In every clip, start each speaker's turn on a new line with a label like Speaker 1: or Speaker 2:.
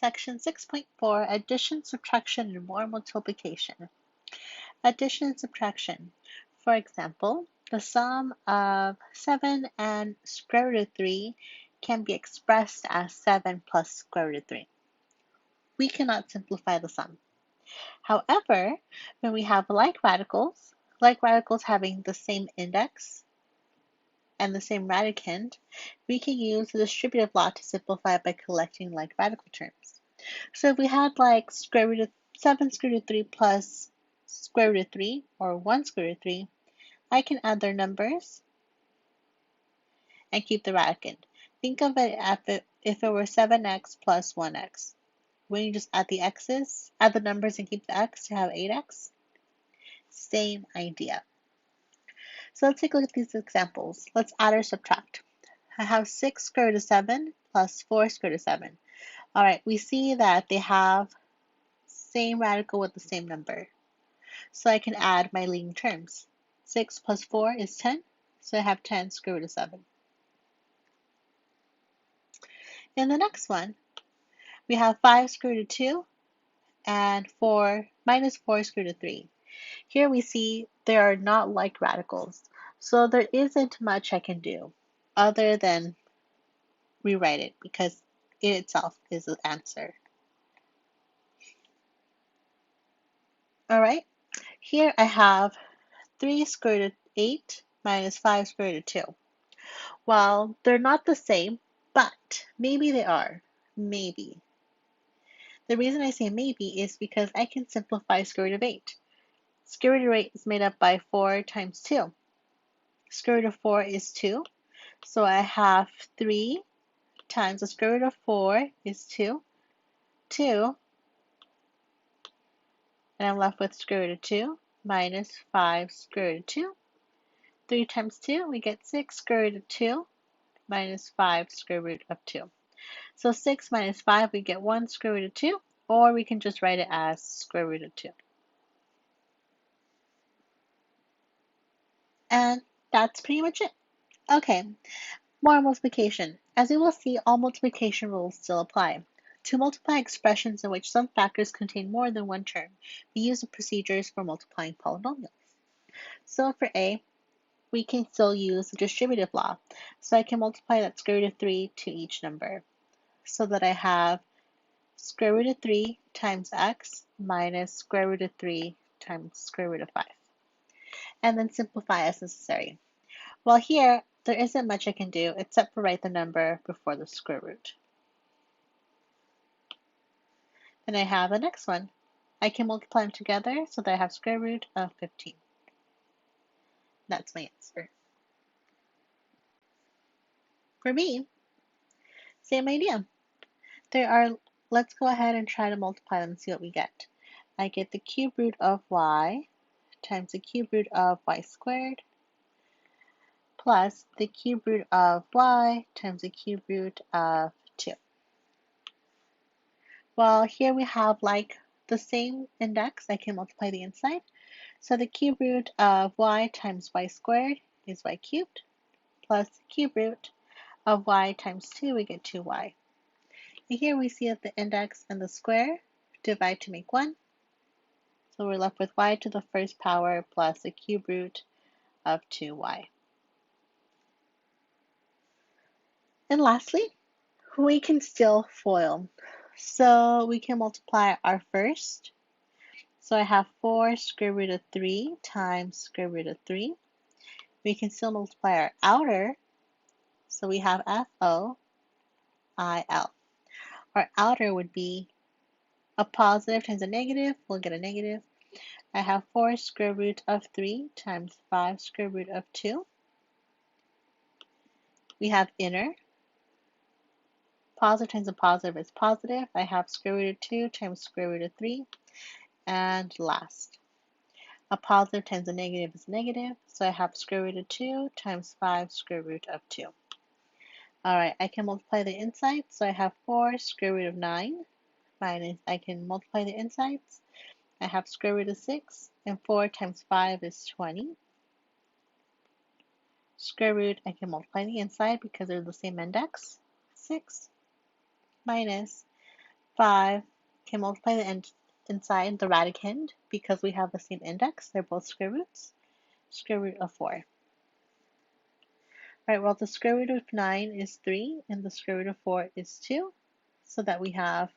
Speaker 1: Section 6.4, Addition, Subtraction, and more multiplication. Addition and subtraction. For example, the sum of 7 and square root of 3 can be expressed as 7 plus square root of 3. We cannot simplify the sum. However, when we have like radicals having the same index and the same radicand, we can use the distributive law to simplify by collecting like radical terms. So if we had like square root of 7 square root of 3 plus square root of 3, or 1 square root of 3, I can add their numbers and keep the radicand. Think of it if it were 7x plus 1x. When you just add the numbers and keep the x to have 8x. Same idea. So let's take a look at these examples. Let's add or subtract. I have 6 square root of 7 plus 4 square root of 7. All right, we see that they have same radical with the same number. So I can add my leading terms. 6 plus 4 is 10, so I have 10 square root of 7. In the next one, we have 5 square root of 2 and 4 minus 4 square root of 3. Here we see they are not like radicals, so there isn't much I can do other than rewrite it because it itself is the answer. All right, here I have 3 square root of 8 minus 5 square root of 2. Well, they're not the same, but maybe they are. Maybe. The reason I say maybe is because I can simplify square root of 8. Square root of 8 is made up by 4 times 2. Square root of 4 is 2, so I have 3 times the square root of 4 is 2, and I'm left with square root of 2 minus 5 square root of 2. 3 times 2, we get 6 square root of 2 minus 5 square root of 2. So 6 minus 5, we get 1 square root of 2, or we can just write it as square root of 2. And that's pretty much it. Okay, more multiplication. As we will see, all multiplication rules still apply. To multiply expressions in which some factors contain more than one term, we use the procedures for multiplying polynomials. So for A, we can still use the distributive law. So I can multiply that square root of 3 to each number, so that I have square root of 3 times x minus square root of 3 times square root of 5. And then simplify as necessary. Well, here, there isn't much I can do except for write the number before the square root. Then I have the next one. I can multiply them together so that I have square root of 15. That's my answer. For B, same idea. Let's go ahead and try to multiply them and see what we get. I get the cube root of y times the cube root of y squared plus the cube root of y times the cube root of 2. Well, here we have like the same index, I can multiply the inside. So the cube root of y times y squared is y cubed, plus the cube root of y times 2, we get 2y. And here we see that the index and the square divide to make 1. So we're left with y to the first power plus the cube root of 2y. And lastly, we can still FOIL. So we can multiply our first. So I have 4 square root of 3 times square root of 3. We can still multiply our outer. So we have FOIL. Our outer would be a positive times a negative. We'll get a negative. I have 4 square root of 3 times 5 square root of 2. We have inner. Positive times a positive is positive. I have square root of 2 times square root of 3. And last, a positive times a negative is negative. So I have square root of 2 times 5 square root of 2. All right, I can multiply the insides. So I have 4 square root of 9 minus, I can multiply the insides. I have square root of 6, and 4 times 5 is 20. Square root, I can multiply the inside because they're the same index. 6 minus 5 can multiply the inside the radicand because we have the same index. They're both square roots. Square root of 4. All right, well, the square root of 9 is 3, and the square root of 4 is 2, so that we have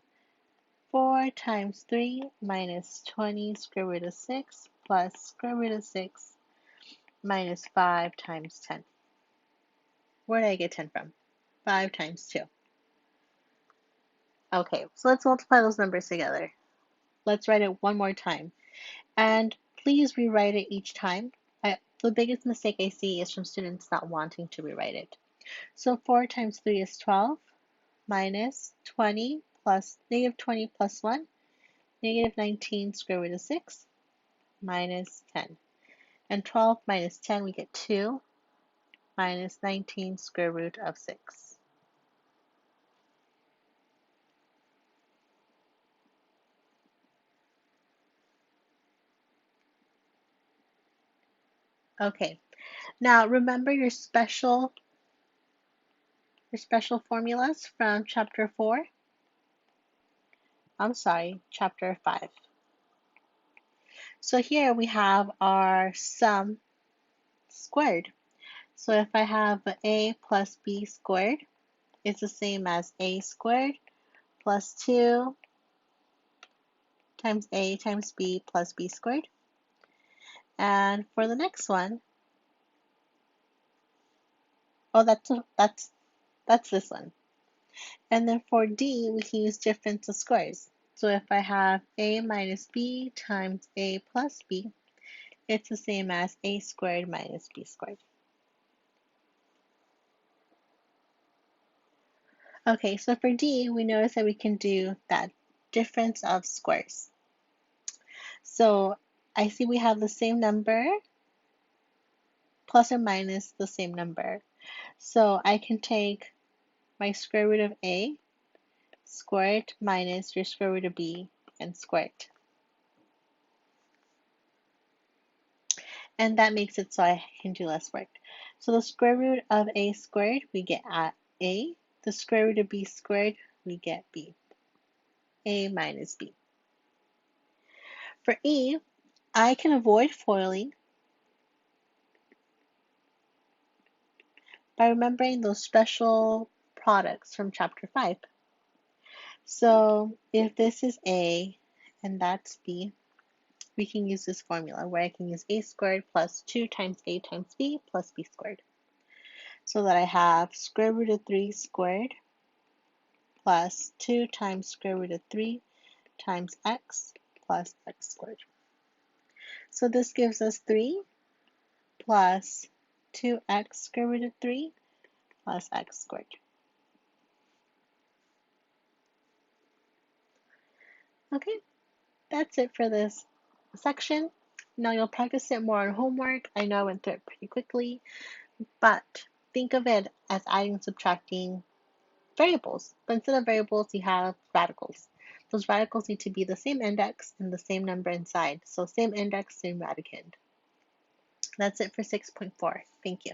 Speaker 1: 4 times 3 minus 20 square root of 6 plus square root of 6 minus 5 times 10. Where did I get 10 from? 5 times 2. Okay, so let's multiply those numbers together. Let's write it one more time. And please rewrite it each time. The biggest mistake I see is from students not wanting to rewrite it. So 4 times 3 is 12 minus 20 plus negative 20 plus 1, negative 19 square root of 6 minus 10. And 12 minus 10, we get 2 minus 19 square root of 6. Okay, now remember your special formulas from chapter 4? I'm sorry, chapter 5. So here we have our sum squared. So if I have a plus b squared, it's the same as a squared plus 2 times a times b plus b squared. And for the next one, oh, that's this one. And then for d, we can use difference of squares. So if I have a minus b times a plus b, it's the same as a squared minus b squared. Okay, so for d, we notice that we can do that difference of squares. So I see we have the same number plus or minus the same number. So I can take my square root of a, square it, minus your square root of b, and square it. And that makes it so I can do less work. So the square root of a squared, we get at a. The square root of b squared, we get b. A minus b. For e, I can avoid foiling by remembering those special products from chapter 5. So if this is a and that's b, we can use this formula where I can use a squared plus 2 times a times b plus b squared. So that I have square root of 3 squared plus 2 times square root of 3 times x plus x squared. So this gives us 3 plus 2x square root of 3 plus x squared. Okay, that's it for this section. Now you'll practice it more on homework. I know I went through it pretty quickly, but think of it as adding and subtracting variables. But instead of variables, you have radicals. Those radicals need to be the same index and the same number inside. So same index, same radicand. That's it for 6.4. Thank you.